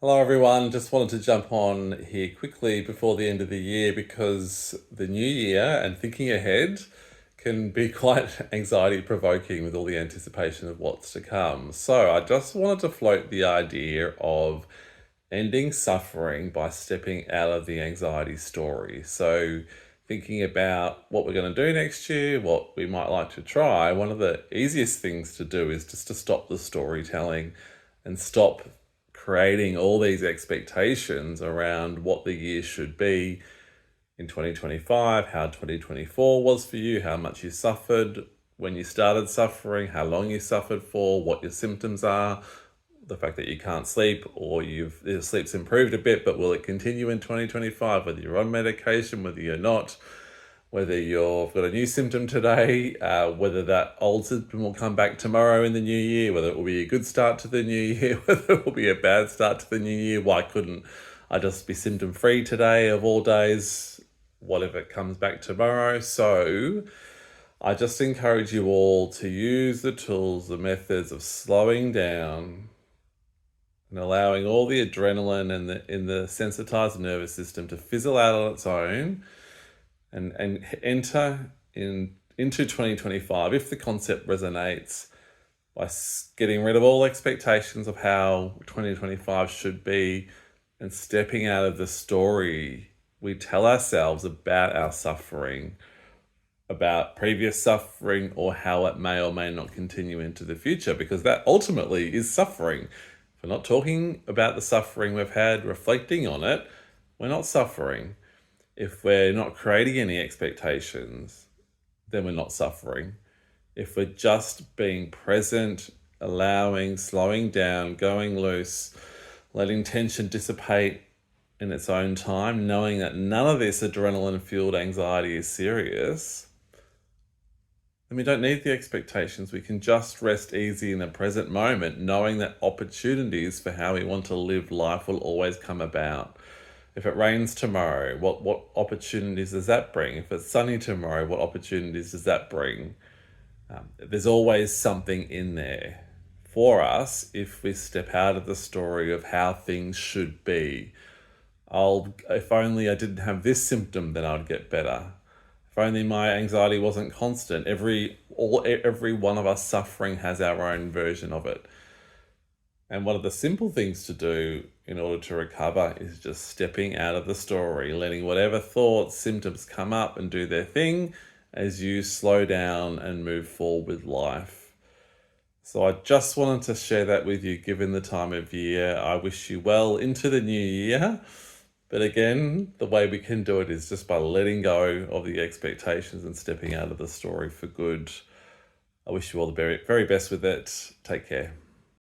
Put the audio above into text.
Hello, everyone. Just wanted to jump on here quickly before the end of the year because the new year and thinking ahead can be quite anxiety provoking with all the anticipation of what's to come. So, I just wanted to float the idea of ending suffering by stepping out of the anxiety story. So, thinking about what we're going to do next year, what we might like to try, one of the easiest things to do is just to stop the storytelling and stop creating all these expectations around what the year should be in 2025, how 2024 was for you, how much you suffered when you started suffering, how long you suffered for, what your symptoms are, the fact that you can't sleep or your sleep's improved a bit, but will it continue in 2025, whether you're on medication, whether you're not, whether you've got a new symptom today, whether that old symptom will come back tomorrow in the new year, whether it will be a good start to the new year, whether it will be a bad start to the new year. Why couldn't I just be symptom free today of all days? What if it comes back tomorrow? So I just encourage you all to use the tools, the methods of slowing down and allowing all the adrenaline and the sensitized nervous system to fizzle out on its own and enter into 2025 if the concept resonates by getting rid of all expectations of how 2025 should be and stepping out of the story we tell ourselves about our suffering, about previous suffering, or how it may or may not continue into the future, because that ultimately is suffering. If we're not talking about the suffering we've had, reflecting on it, we're not suffering. If we're not creating any expectations, then we're not suffering. If we're just being present, allowing, slowing down, going loose, letting tension dissipate in its own time, knowing that none of this adrenaline-fueled anxiety is serious, then we don't need the expectations. We can just rest easy in the present moment, knowing that opportunities for how we want to live life will always come about. If it rains tomorrow, what opportunities does that bring? If it's sunny tomorrow, what opportunities does that bring? There's always something in there for us if we step out of the story of how things should be. If only I didn't have this symptom, then I'd get better. If only my anxiety wasn't constant. Every one of us suffering has our own version of it. And one of the simple things to do in order to recover is just stepping out of the story, letting whatever thoughts, symptoms come up and do their thing as you slow down and move forward with life. So I just wanted to share that with you given the time of year. I wish you well into the new year. But again, the way we can do it is just by letting go of the expectations and stepping out of the story for good. I wish you all the very, very best with it. Take care.